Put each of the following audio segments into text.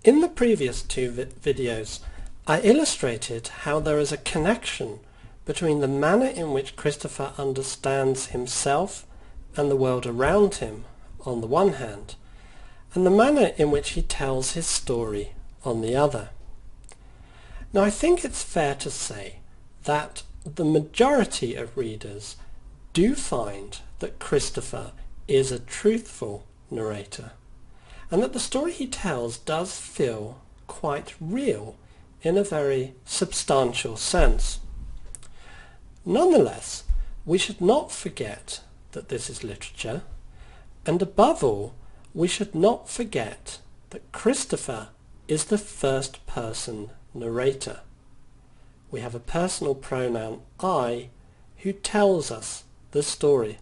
In the previous two videos, I illustrated how there is a connection between the manner in which Christopher understands himself and the world around him on the one hand, and the manner in which he tells his story on the other. Now I think it's fair to say that the majority of readers do find that Christopher is a truthful narrator, and that the story he tells does feel quite real in a very substantial sense. Nonetheless, we should not forget that this is literature, and above all, we should not forget that Christopher is the first person narrator. We have a personal pronoun I who tells us the story,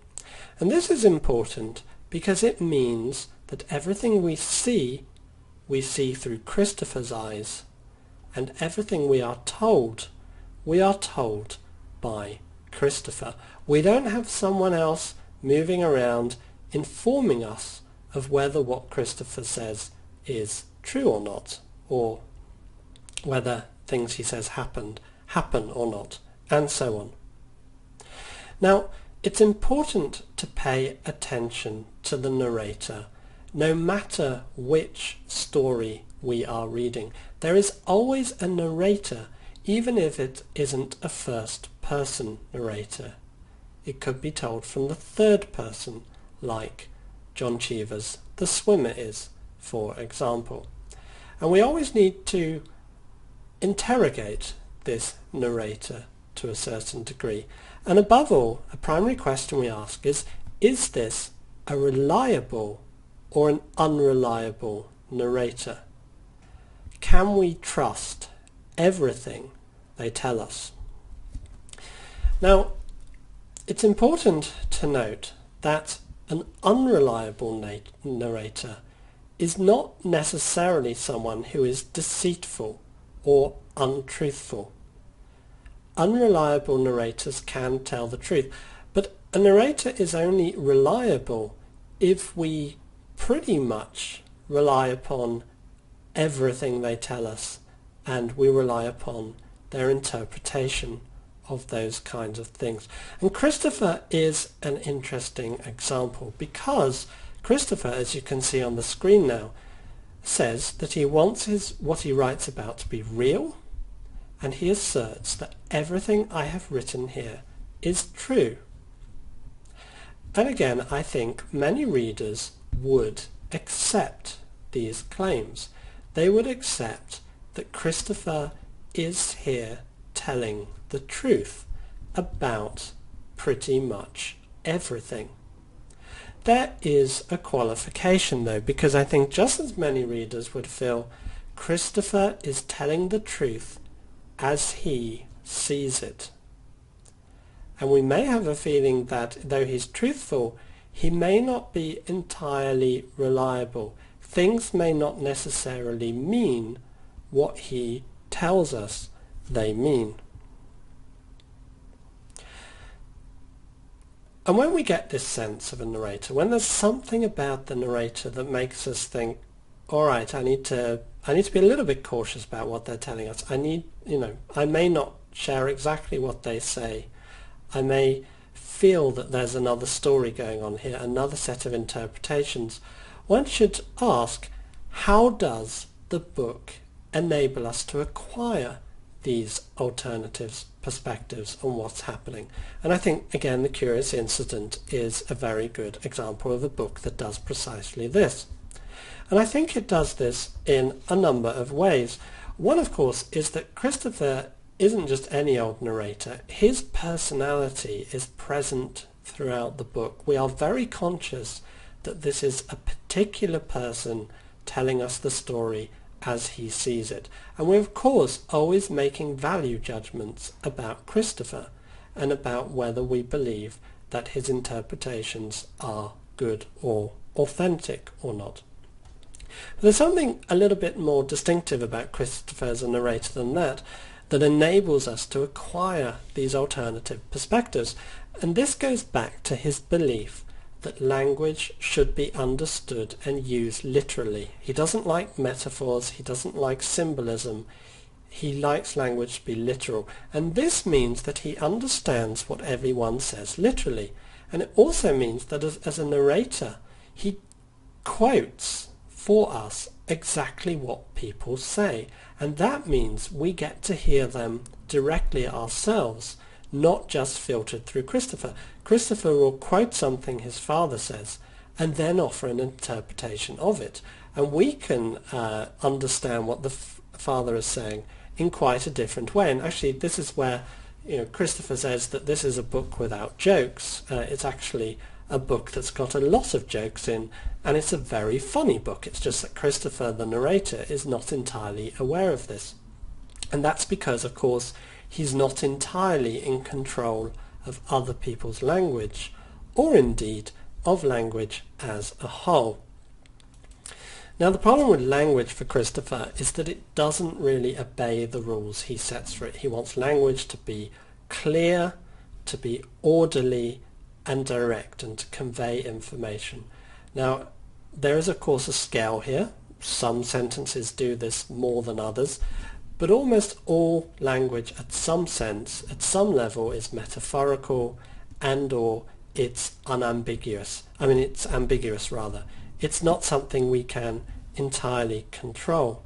and this is important because it means that everything we see through Christopher's eyes, and everything we are told by Christopher. We don't have someone else moving around informing us of whether what Christopher says is true or not, or whether things he says happen or not, and so on. Now, it's important to pay attention to the narrator no matter which story we are reading. There is always a narrator, even if it isn't a first-person narrator. It could be told from the third person, like John Cheever's The Swimmer is, for example. And we always need to interrogate this narrator to a certain degree. And above all, a primary question we ask is this a reliable or an unreliable narrator? Can we trust everything they tell us? Now, it's important to note that an unreliable narrator is not necessarily someone who is deceitful or untruthful. Unreliable narrators can tell the truth, but a narrator is only reliable if we pretty much rely upon everything they tell us, and we rely upon their interpretation of those kinds of things. And Christopher is an interesting example, because Christopher, as you can see on the screen now, says that he wants what he writes about to be real, and he asserts that everything I have written here is true. And again, I think many readers would accept these claims. They would accept that Christopher is here telling the truth about pretty much everything. There is a qualification though, because I think just as many readers would feel Christopher is telling the truth as he sees it. And we may have a feeling that though he's truthful, he may not be entirely reliable. Things may not necessarily mean what he tells us they mean. And when we get this sense of a narrator, when there's something about the narrator that makes us think, all right, I need to be a little bit cautious about what they're telling us. I may not share exactly what they say. I may feel that there's another story going on here, another set of interpretations. One should ask, how does the book enable us to acquire these alternative perspectives on what's happening? And I think, again, The Curious Incident is a very good example of a book that does precisely this. And I think it does this in a number of ways. One, of course, is that Christopher isn't just any old narrator. His personality is present throughout the book. We are very conscious that this is a particular person telling us the story as he sees it. And we're of course always making value judgments about Christopher and about whether we believe that his interpretations are good or authentic or not. But there's something a little bit more distinctive about Christopher as a narrator than that enables us to acquire these alternative perspectives, and this goes back to his belief that language should be understood and used literally. He doesn't like metaphors, he doesn't like symbolism, he likes language to be literal. And this means that he understands what everyone says literally. And it also means that as a narrator, he quotes for us exactly what people say. And that means we get to hear them directly ourselves, not just filtered through Christopher. Christopher will quote something his father says and then offer an interpretation of it. And we can understand what the father is saying in quite a different way. And actually this is where Christopher says that this is a book without jokes. It's actually a book that's got a lot of jokes in, and it's a very funny book. It's just that Christopher, the narrator, is not entirely aware of this. And that's because, of course, he's not entirely in control of other people's language, or indeed of language as a whole. Now the problem with language for Christopher is that it doesn't really obey the rules he sets for it. He wants language to be clear, to be orderly and direct, and to convey information. Now there is of course a scale here. Some sentences do this more than others, but almost all language at some sense, at some level, is metaphorical and or it's unambiguous. It's ambiguous rather. It's not something we can entirely control.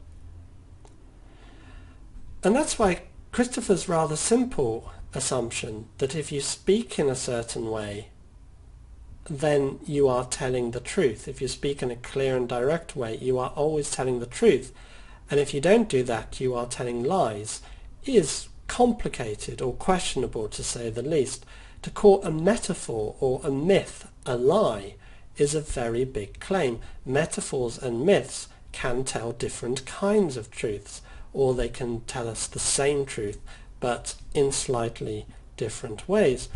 And that's why Christopher's rather simple assumption that if you speak in a certain way, then you are telling the truth. If you speak in a clear and direct way, you are always telling the truth. And if you don't do that, you are telling lies, is complicated or questionable, to say the least. To call a metaphor or a myth a lie is a very big claim. Metaphors and myths can tell different kinds of truths, or they can tell us the same truth, but in slightly different ways.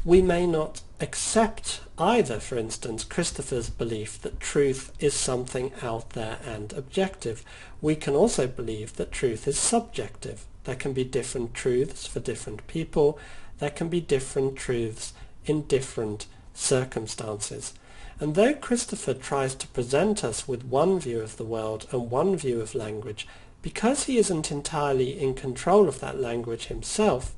We may not accept either, for instance, Christopher's belief that truth is something out there and objective. We can also believe that truth is subjective. There can be different truths for different people. There can be different truths in different circumstances. And though Christopher tries to present us with one view of the world and one view of language, because he isn't entirely in control of that language himself,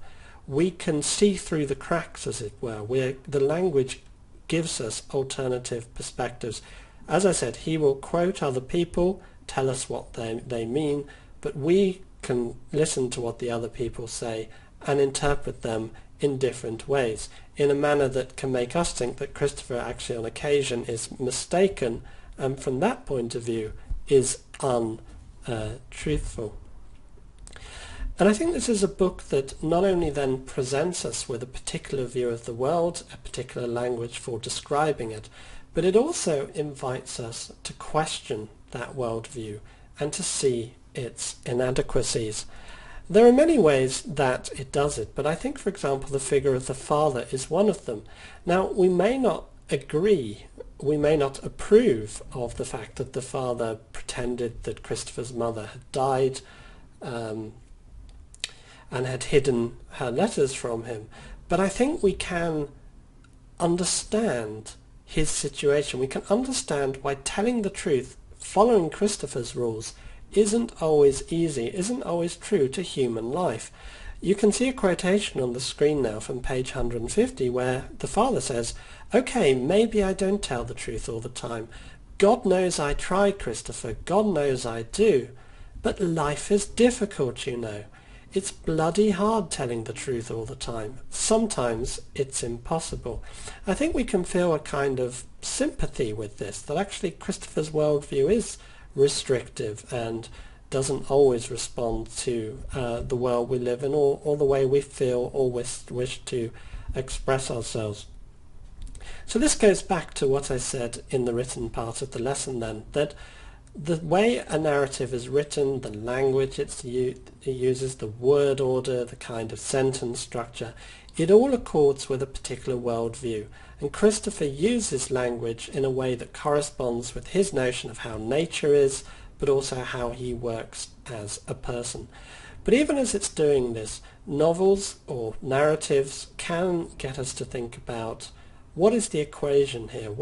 we can see through the cracks, as it were, where the language gives us alternative perspectives. As I said, he will quote other people, tell us what they mean, but we can listen to what the other people say and interpret them in different ways, in a manner that can make us think that Christopher actually on occasion is mistaken, and from that point of view is untruthful. And I think this is a book that not only then presents us with a particular view of the world, a particular language for describing it, but it also invites us to question that worldview and to see its inadequacies. There are many ways that it does it, but I think, for example, the figure of the father is one of them. Now, we may not agree, we may not approve of the fact that the father pretended that Christopher's mother had died and had hidden her letters from him, but I think we can understand his situation. We can understand why telling the truth, following Christopher's rules, isn't always easy, isn't always true to human life. You can see a quotation on the screen now from page 150 where the father says, "Okay, maybe I don't tell the truth all the time. God knows I try, Christopher, God knows I do. But life is difficult, you know. It's bloody hard telling the truth all the time. Sometimes it's impossible." I think we can feel a kind of sympathy with this, that actually Christopher's worldview is restrictive and doesn't always respond to the world we live in, or the way we feel or wish to express ourselves. So this goes back to what I said in the written part of the lesson then, that the way a narrative is written, the language it uses, the word order, the kind of sentence structure, it all accords with a particular worldview. And Christopher uses language in a way that corresponds with his notion of how nature is, but also how he works as a person. But even as it's doing this, novels or narratives can get us to think about what is the equation here?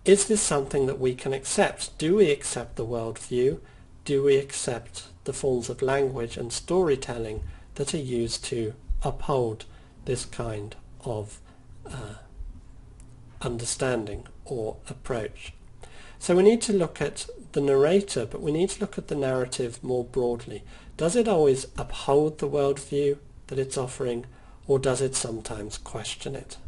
Is this something that we can accept? Do we accept the worldview? Do we accept the forms of language and storytelling that are used to uphold this kind of understanding or approach? So we need to look at the narrator, but we need to look at the narrative more broadly. Does it always uphold the worldview that it's offering, or does it sometimes question it?